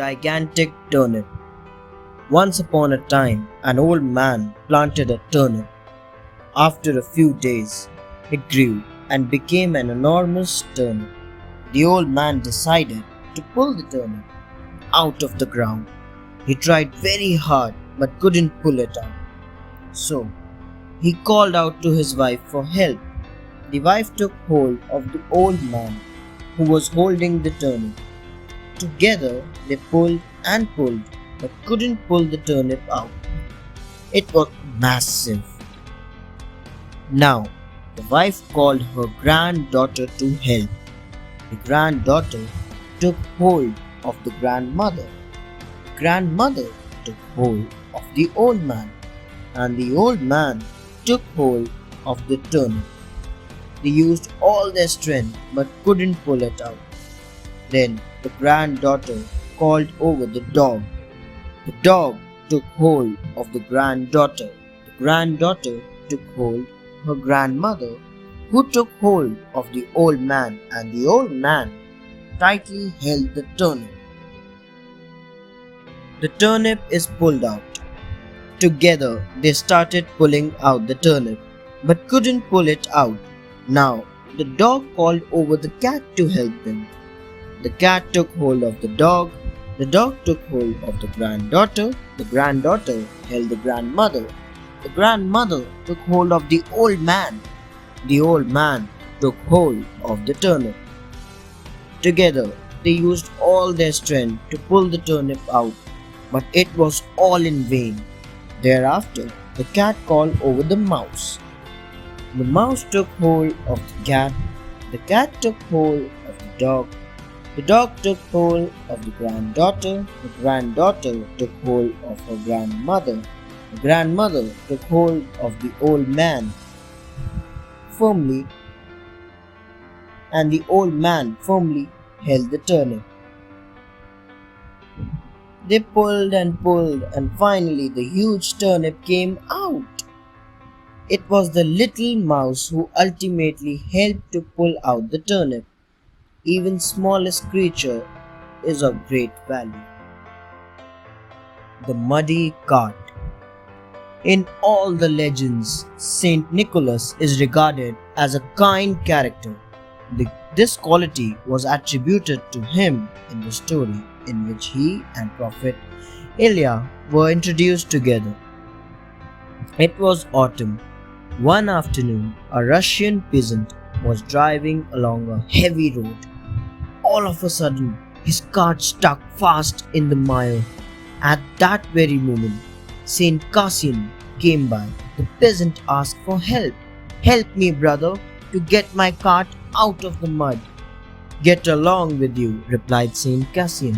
gigantic turnip. Once upon a time, an old man planted a turnip. After a few days, it grew and became an enormous turnip. The old man decided to pull the turnip out of the ground. He tried very hard but couldn't pull it out. So, he called out to his wife for help. The wife took hold of the old man who was holding the turnip. Together, they pulled and pulled but couldn't pull the turnip out. It was massive. Now, the wife called her granddaughter to help. The granddaughter took hold of the grandmother. The grandmother took hold of the old man, and the old man took hold of the turnip. They used all their strength but couldn't pull it out. Then the granddaughter called over the dog. The dog took hold of the granddaughter. The granddaughter took hold of her grandmother, who took hold of the old man, and the old man tightly held the turnip. The turnip is pulled out. Together they started pulling out the turnip, but couldn't pull it out. Now the dog called over the cat to help them. The cat took hold of the dog took hold of the granddaughter held the grandmother took hold of the old man took hold of the turnip. Together they used all their strength to pull the turnip out, but it was all in vain. Thereafter the cat called over the mouse. The mouse took hold of the cat took hold of the dog took hold of the granddaughter took hold of her the grandmother took hold of the old man firmly, and the old man firmly held the turnip. They pulled and pulled, and finally the huge turnip came out. It was the little mouse who ultimately helped to pull out the turnip. Even smallest creature is of great value. The muddy cart. In all the legends, Saint Nicholas is regarded as a kind character. This quality was attributed to him in the story in which he and Prophet Elijah were introduced together. It was autumn. One afternoon, a Russian peasant was driving along a heavy road. All of a sudden, his cart stuck fast in the mire. At that very moment, Saint Cassian came by. The peasant asked for help. "Help me, brother, to get my cart out of the mud." "Get along with you," replied Saint Cassian.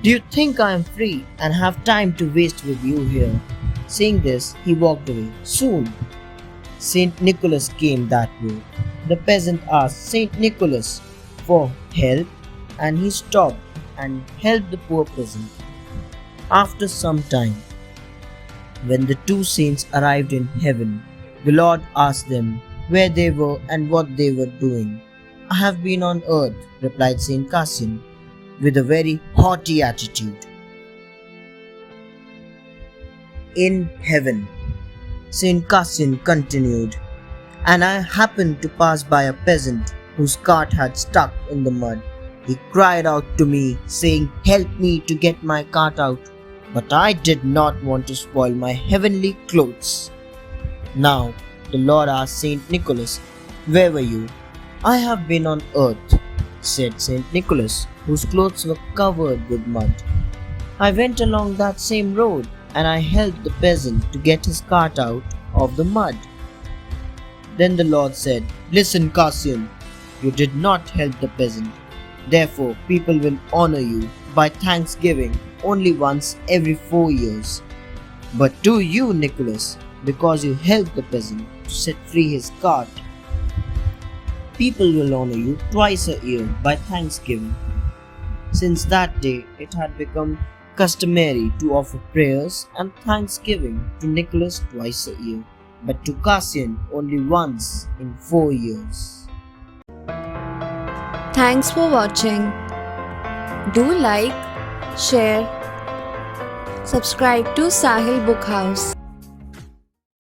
"Do you think I am free and have time to waste with you here?" Saying this, he walked away. Soon, Saint Nicholas came that way. The peasant asked Saint Nicholas for help, and he stopped and helped the poor peasant. After some time, when the two saints arrived in heaven, the Lord asked them where they were and what they were doing. "I have been on earth," replied Saint Cassian with a very haughty attitude. In heaven, Saint Cassian continued, "and I happened to pass by a peasant whose cart had stuck in the mud. He cried out to me, saying, 'Help me to get my cart out.' But I did not want to spoil my heavenly clothes." Now the Lord asked Saint Nicholas, "Where were you?" "I have been on earth," said Saint Nicholas, whose clothes were covered with mud. "I went along that same road, and I helped the peasant to get his cart out of the mud." Then the Lord said, "Listen, Cassian, you did not help the peasant. Therefore, people will honor you by thanksgiving only once every 4 years. But do you, Nicholas, because you helped the peasant to set free his cart, people will honor you twice a year by thanksgiving." Since that day, it had become customary to offer prayers and thanksgiving to Nicholas twice a year, but to Cassian only once in 4 years. Thanks for watching. Do like, share, subscribe to Sahil Book House.